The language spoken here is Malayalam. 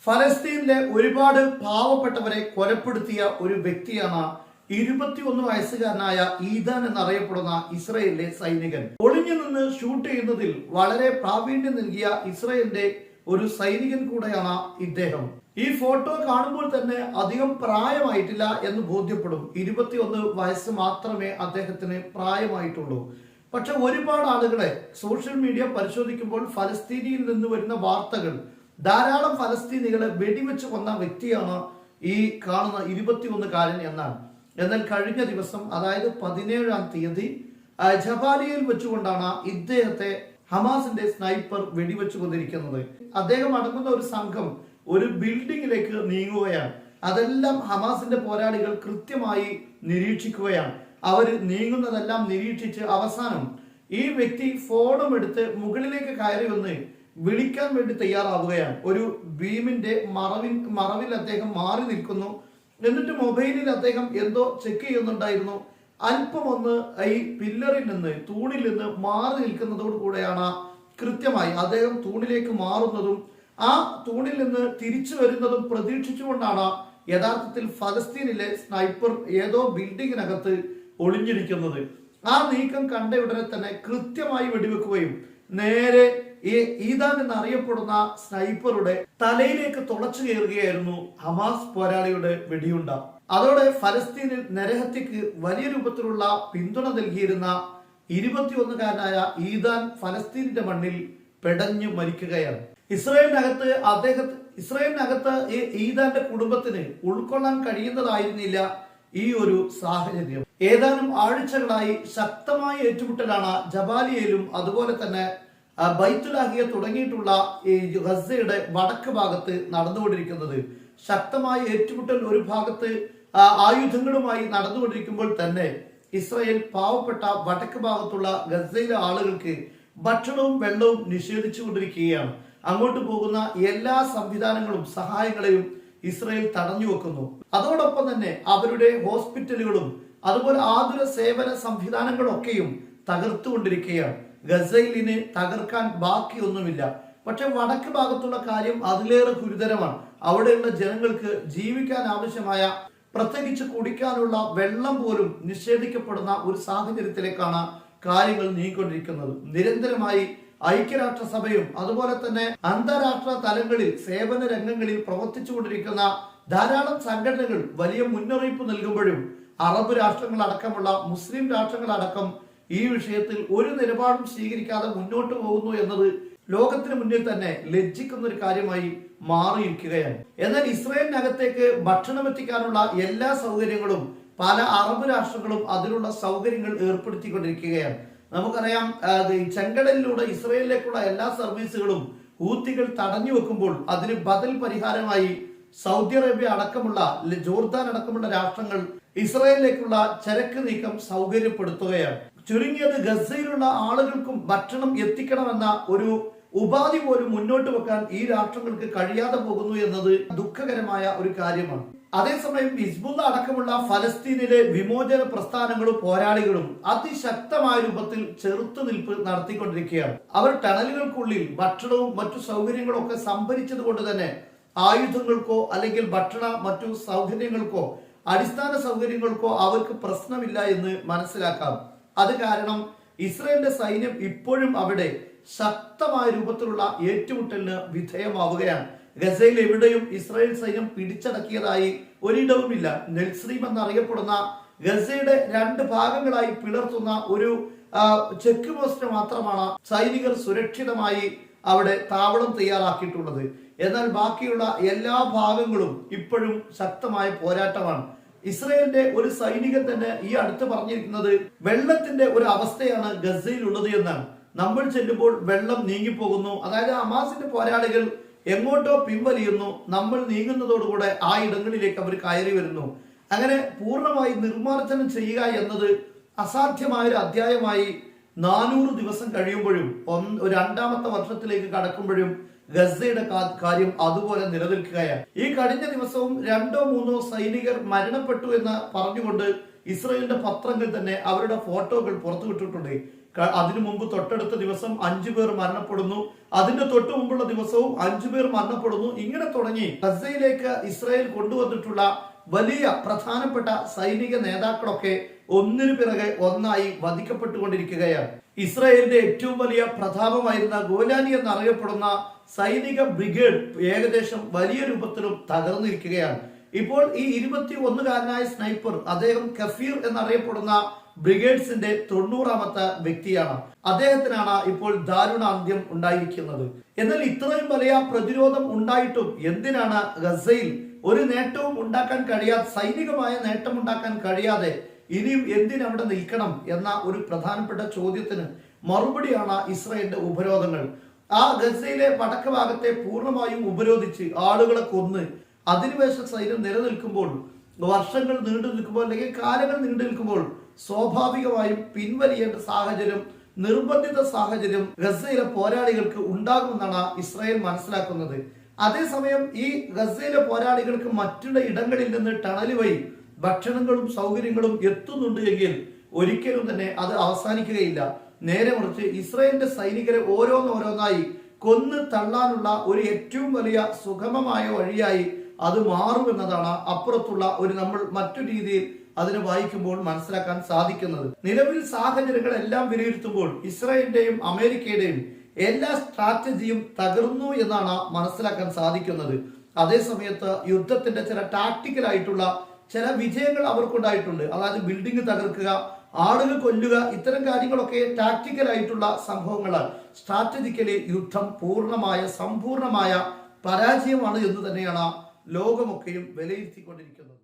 ഫലസ്തീനിലെ ഒരുപാട് പാവപ്പെട്ടവരെ കൊലപ്പെടുത്തിയ ഒരു വ്യക്തിയാണ് 21 വയസ്സുകാരനായ ഈദാൻ എന്നറിയപ്പെടുന്ന ഇസ്രയേലിലെ സൈനികൻ. ഒളിഞ്ഞു നിന്ന് ഷൂട്ട് ചെയ്യുന്നതിൽ വളരെ പ്രാവീണ്യം നൽകിയ ഇസ്രയേലിന്റെ ഒരു സൈനികൻ കൂടെയാണ് ഇദ്ദേഹം. ഈ ഫോട്ടോ കാണുമ്പോൾ തന്നെ അധികം പ്രായമായിട്ടില്ല എന്ന് ബോധ്യപ്പെടും. 21 വയസ്സ് മാത്രമേ അദ്ദേഹത്തിന് പ്രായമായിട്ടുള്ളൂ. പക്ഷെ ഒരുപാട് ആളുകളെ സോഷ്യൽ മീഡിയ പരിശോധിക്കുമ്പോൾ ഫലസ്തീനിൽ നിന്ന് വരുന്ന വാർത്തകൾ ധാരാളം ഫലസ്തീനികളെ വെടിവെച്ച് കൊന്ന വ്യക്തിയാണ് ഈ കാണുന്ന 21കാരൻ എന്നാണ്. എന്നാൽ കഴിഞ്ഞ ദിവസം, അതായത് 17-ാം തീയതി ജബാലിയയിൽ വെച്ചുകൊണ്ടാണ് ഇദ്ദേഹത്തെ ഹമാസിന്റെ സ്നൈപ്പർ വെടിവെച്ചു കൊണ്ടിരിക്കുന്നത്. അദ്ദേഹം അടങ്ങുന്ന ഒരു സംഘം ഒരു ബിൽഡിങ്ങിലേക്ക് നീങ്ങുകയാണ്. അതെല്ലാം ഹമാസിന്റെ പോരാളികൾ കൃത്യമായി നിരീക്ഷിക്കുകയാണ്. അവർ നീങ്ങുന്നതെല്ലാം നിരീക്ഷിച്ച് അവസാനം ഈ വ്യക്തി ഫോണും എടുത്ത് മുകളിലേക്ക് കയറി വന്ന് വിളിക്കാൻ വേണ്ടി തയ്യാറാവുകയാണ്. ഒരു ബീമിന്റെ മറവിൽ അദ്ദേഹം മാറി നിൽക്കുന്നു. എന്നിട്ട് മൊബൈലിൽ അദ്ദേഹം എന്തോ ചെക്ക് ചെയ്യുന്നുണ്ടായിരുന്നു. അല്പം ഒന്ന് ഈ പില്ലറിൽ നിന്ന്, തൂണിൽ നിന്ന് മാറി നിൽക്കുന്നതോട് കൂടെയാണ് കൃത്യമായി അദ്ദേഹം തൂണിലേക്ക് മാറുന്നതും ആ തൂണിൽ നിന്ന് തിരിച്ചു വരുന്നതും പ്രതീക്ഷിച്ചുകൊണ്ടാണ് യഥാർത്ഥത്തിൽ ഫലസ്തീനിലെ സ്നൈപ്പർ ഏതോ ബിൽഡിങ്ങിനകത്ത് ഒളിഞ്ഞിരിക്കുന്നത്. ആ നീക്കം കണ്ട ഉടനെ തന്നെ കൃത്യമായി വെടിവെക്കുകയും നേരെ ഈ ഈദാൻ എന്നറിയപ്പെടുന്ന സ്നൈപ്പറുടെ തലയിലേക്ക് തുളച്ചു കയറുകയായിരുന്നു ഹമാസ് പോരാളിയുടെ വെടിയുണ്ട. അതോടെ ഫലസ്തീനിൽ നരഹത്യക്ക് വലിയ രൂപത്തിലുള്ള പിന്തുണ നൽകിയിരുന്ന 21കാരനായ ഈദാൻ ഫലസ്തീനിന്റെ മണ്ണിൽ പെടഞ്ഞു മരിക്കുകയാണ്. ഇസ്രായേലിനകത്ത് ഈ ഈദാന്റെ കുടുംബത്തിന് ഉൾക്കൊള്ളാൻ കഴിയുന്നതായിരുന്നില്ല ഈ ഒരു സാഹചര്യം. ഏതാനും ആഴ്ചകളായി ശക്തമായ ഏറ്റുമുട്ടലാണ് ജബാലിയയിലും അതുപോലെ തന്നെ ബൈത്തുലാഹിയ തുടങ്ങിയിട്ടുള്ള ഈ ഗസയുടെ വടക്ക് ഭാഗത്ത് നടന്നുകൊണ്ടിരിക്കുന്നത്. ശക്തമായ ഏറ്റുമുട്ടൽ ഒരു ഭാഗത്ത് ആയുധങ്ങളുമായി നടന്നുകൊണ്ടിരിക്കുമ്പോൾ തന്നെ ഇസ്രായേൽ പാവപ്പെട്ട വടക്ക് ഭാഗത്തുള്ള ഗസയിലെ ആളുകൾക്ക് ഭക്ഷണവും വെള്ളവും നിഷേധിച്ചു കൊണ്ടിരിക്കുകയാണ്. അങ്ങോട്ട് പോകുന്ന എല്ലാ സംവിധാനങ്ങളും സഹായങ്ങളെയും ഇസ്രായേൽ തടഞ്ഞു വെക്കുന്നു. അതോടൊപ്പം തന്നെ അവരുടെ ഹോസ്പിറ്റലുകളും അതുപോലെ ആതുര സേവന സംവിധാനങ്ങളൊക്കെയും തകർത്തുകൊണ്ടിരിക്കുകയാണ്. ഗസയിലിന് തകർക്കാൻ ബാക്കിയൊന്നുമില്ല. പക്ഷെ വടക്ക് ഭാഗത്തുള്ള കാര്യം അതിലേറെ ഗുരുതരമാണ്. അവിടെയുള്ള ജനങ്ങൾക്ക് ജീവിക്കാൻ ആവശ്യമായ, പ്രത്യേകിച്ച് കുടിക്കാനുള്ള വെള്ളം പോലും നിഷേധിക്കപ്പെടുന്ന ഒരു സാഹചര്യത്തിലേക്കാണ് കാര്യങ്ങൾ നീങ്ങിക്കൊണ്ടിരിക്കുന്നത്. നിരന്തരമായി ഐക്യരാഷ്ട്രസഭയും അതുപോലെ തന്നെ അന്താരാഷ്ട്ര തലങ്ങളിൽ സേവന രംഗങ്ങളിൽ പ്രവർത്തിച്ചു കൊണ്ടിരിക്കുന്ന ധാരാളം സംഘടനകൾ വലിയ മുന്നറിയിപ്പ് നൽകുമ്പോഴും അറബ് രാഷ്ട്രങ്ങൾ അടക്കമുള്ള മുസ്ലിം രാഷ്ട്രങ്ങൾ അടക്കം ഈ വിഷയത്തിൽ ഒരു നിലപാടും സ്വീകരിക്കാതെ മുന്നോട്ട് പോകുന്നു എന്നത് ലോകത്തിന് മുന്നിൽ തന്നെ ലജ്ജിക്കുന്ന ഒരു കാര്യമായി മാറിയിരിക്കുകയാണ്. എന്നാൽ ഇസ്രായേലിനകത്തേക്ക് ഭക്ഷണം എത്തിക്കാനുള്ള എല്ലാ സൗകര്യങ്ങളും പല അറബ് രാഷ്ട്രങ്ങളും അതിനുള്ള സൗകര്യങ്ങൾ ഏർപ്പെടുത്തിക്കൊണ്ടിരിക്കുകയാണ്. നമുക്കറിയാം, ചെങ്കടലിലൂടെ ഇസ്രായേലിലേക്കുള്ള എല്ലാ സർവീസുകളും ഹൂത്തികൾ തടഞ്ഞു വെക്കുമ്പോൾ അതിന് ബദൽ പരിഹാരമായി സൗദി അറേബ്യ അടക്കമുള്ള, ജോർദാൻ അടക്കമുള്ള രാഷ്ട്രങ്ങൾ ഇസ്രായേലിലേക്കുള്ള ചരക്ക് നീക്കം സൗകര്യപ്പെടുത്തുകയാണ്. ചുരുങ്ങിയത് ഗസയിലുള്ള ആളുകൾക്കും ഭക്ഷണം എത്തിക്കണമെന്ന ഒരു ഉപാധി പോലും മുന്നോട്ട് വെക്കാൻ ഈ രാഷ്ട്രങ്ങൾക്ക് കഴിയാതെ പോകുന്നു എന്നത് ദുഃഖകരമായ ഒരു കാര്യമാണ്. അതേസമയം ഹിസ്ബുള്ള അടക്കമുള്ള ഫലസ്തീനിലെ വിമോചന പ്രസ്ഥാനങ്ങളും പോരാളികളും അതിശക്തമായ രൂപത്തിൽ ചെറുത്തുനിൽപ്പ് നടത്തിക്കൊണ്ടിരിക്കുകയാണ്. അവർ ടണലുകൾക്കുള്ളിൽ ഭക്ഷണവും മറ്റു സൗകര്യങ്ങളും ഒക്കെ സംഭരിച്ചത് കൊണ്ട് തന്നെ ആയുധങ്ങൾക്കോ അല്ലെങ്കിൽ മറ്റു സൗകര്യങ്ങൾക്കോ അടിസ്ഥാന സൗകര്യങ്ങൾക്കോ അവർക്ക് പ്രശ്നമില്ല എന്ന് മനസ്സിലാക്കാം. അത് കാരണം ഇസ്രായേലിന്റെ സൈന്യം ഇപ്പോഴും അവിടെ ശക്തമായ രൂപത്തിലുള്ള ഏറ്റുമുട്ടലിന് വിധേയമാവുകയാണ്. ഗസയിൽ എവിടെയും ഇസ്രായേൽ സൈന്യം പിടിച്ചടക്കിയതായി ഒരിടവുമില്ല. നെൽസ്രീം എന്നറിയപ്പെടുന്ന ഗസയുടെ 2 ഭാഗങ്ങളായി പിളർത്തുന്ന ഒരു ചെക്ക് പോസ്റ്റ് മാത്രമാണ് സൈനികർ സുരക്ഷിതമായി അവിടെ താവളം തയ്യാറാക്കിയിട്ടുള്ളത്. എന്നാൽ ബാക്കിയുള്ള എല്ലാ ഭാഗങ്ങളും ഇപ്പോഴും ശക്തമായ പോരാട്ടമാണ്. ഇസ്രായേലിന്റെ ഒരു സൈനികൻ തന്നെ ഈ അടുത്ത് പറഞ്ഞിരിക്കുന്നത് വെള്ളത്തിന്റെ ഒരു അവസ്ഥയാണ് ഗസയിൽ ഉള്ളത് എന്നാണ്. നമ്മൾ ചെല്ലുമ്പോൾ വെള്ളം നീങ്ങിപ്പോകുന്നു, അതായത് ഹമാസിന്റെ പോരാളികൾ എങ്ങോട്ടോ പിൻവലിയുന്നു, നമ്മൾ നീങ്ങുന്നതോടുകൂടെ ആ ഇടങ്ങളിലേക്ക് അവർ കയറി വരുന്നു. അങ്ങനെ പൂർണ്ണമായി നിർമ്മാർജ്ജനം ചെയ്യുക എന്നത് അസാധ്യമായൊരു അധ്യായമായി 400 ദിവസം കഴിയുമ്പോഴും 2ാമത്തെ വർഷത്തിലേക്ക് കടക്കുമ്പോഴും ഗസയുടെ കാര്യം അതുപോലെ നിലനിൽക്കുകയാണ്. ഈ കഴിഞ്ഞ ദിവസവും 2-3 സൈനികർ മരണപ്പെട്ടു എന്ന് പറഞ്ഞുകൊണ്ട് ഇസ്രായേലിന്റെ പത്രങ്ങൾ തന്നെ അവരുടെ ഫോട്ടോകൾ പുറത്തുവിട്ടിട്ടുണ്ട്. അതിനു മുമ്പ് തൊട്ടടുത്ത ദിവസം 5 പേർ മരണപ്പെടുന്നു, അതിന്റെ തൊട്ടു മുമ്പുള്ള ദിവസവും 5 പേർ മരണപ്പെടുന്നു. ഇങ്ങനെ തുടങ്ങി ഗസയിലേക്ക് ഇസ്രായേൽ കൊണ്ടുവന്നിട്ടുള്ള വലിയ പ്രധാനപ്പെട്ട സൈനിക നേതാക്കളൊക്കെ ഒന്നിനു പിറകെ ഒന്നായി വധിക്കപ്പെട്ടുകൊണ്ടിരിക്കുകയാണ്. ഇസ്രായേലിന്റെ ഏറ്റവും വലിയ പ്രതാപമായിരുന്ന ഗോലാനി എന്നറിയപ്പെടുന്ന സൈനിക ബ്രിഗേഡ് ഏകദേശം വലിയ രൂപത്തിലും തകർന്നിരിക്കുകയാണ്. ഇപ്പോൾ ഈ 21-കാരനായ സ്നൈപ്പർ, അദ്ദേഹം കഫീർ എന്നറിയപ്പെടുന്ന ബ്രിഗേഡ്സിന്റെ 90-ാമത്തെ വ്യക്തിയാണ്. അദ്ദേഹത്തിനാണ് ഇപ്പോൾ ദാരുണാന്ത്യം ഉണ്ടായിരിക്കുന്നത്. എന്നാൽ ഇത്രയും വലിയ പ്രതിരോധം ഉണ്ടായിട്ടും എന്തിനാണ് ഗസയിൽ ഒരു നേട്ടവും ഉണ്ടാക്കാൻ കഴിയാതെ, സൈനികമായ നേട്ടം ഉണ്ടാക്കാൻ കഴിയാതെ ഇനിയും എന്തിനവിടെ നിൽക്കണം എന്ന ഒരു പ്രധാനപ്പെട്ട ചോദ്യത്തിന് മറുപടിയാണ് ഇസ്രായേലിന്റെ ഉപരോധങ്ങൾ. ആ ഗസയിലെ വടക്ക് ഭാഗത്തെ പൂർണ്ണമായും ഉപരോധിച്ച് ആളുകളെ കൊന്ന് അധിനിവേശ സൈന്യം നിലനിൽക്കുമ്പോൾ, വർഷങ്ങൾ നീണ്ടു നിൽക്കുമ്പോൾ അല്ലെങ്കിൽ കാലങ്ങൾ നീണ്ടു നിൽക്കുമ്പോൾ സ്വാഭാവികമായും പിൻവലിയേണ്ട സാഹചര്യം, നിർബന്ധിത സാഹചര്യം ഗസയിലെ പോരാളികൾക്ക് ഉണ്ടാകുമെന്നാണ് ഇസ്രായേൽ മനസ്സിലാക്കുന്നത്. അതേസമയം ഈ ഗസയിലെ പോരാളികൾക്ക് മറ്റുള്ള ഇടങ്ങളിൽ നിന്ന് ടണൽ വഴി ഭക്ഷണങ്ങളും സൗകര്യങ്ങളും എത്തുന്നുണ്ട് എങ്കിൽ ഒരിക്കലും തന്നെ അത് അവസാനിക്കുകയില്ല. നേരെ മറിച്ച് ഇസ്രായേലിന്റെ സൈനികരെ ഓരോന്നോരോന്നായി കൊന്ന് തള്ളാനുള്ള ഒരു ഏറ്റവും വലിയ സുഗമമായ വഴിയായി അത് മാറുമെന്നതാണ് അപ്പുറത്തുള്ള ഒരു നമ്മൾ മറ്റു രീതിയിൽ അതിനെ വായിക്കുമ്പോൾ മനസ്സിലാക്കാൻ സാധിക്കുന്നത്. നിലവിൽ സാഹചര്യങ്ങളെല്ലാം വിലയിരുത്തുമ്പോൾ ഇസ്രായേലിന്റെയും അമേരിക്കയുടെയും എല്ലാ സ്ട്രാറ്റജിയും തകർന്നു എന്നാണ് മനസ്സിലാക്കാൻ സാധിക്കുന്നത്. അതേസമയത്ത് യുദ്ധത്തിന്റെ ചില ടാക്ടിക്കൽ ആയിട്ടുള്ള ചില വിജയങ്ങൾ അവർക്കുണ്ടായിട്ടുണ്ട്. അതായത് ബിൽഡിംഗ് തകർക്കുക, ആളുകൾ കൊല്ലുക, ഇത്തരം കാര്യങ്ങളൊക്കെ ടാക്ടിക്കൽ ആയിട്ടുള്ള സംഭവങ്ങൾ. സ്ട്രാറ്റജിക്കലി യുദ്ധം സമ്പൂർണമായ പരാജയമാണ് എന്ന് തന്നെയാണ് ലോകമൊക്കെയും വിലയിരുത്തിക്കൊണ്ടിരിക്കുന്നത്.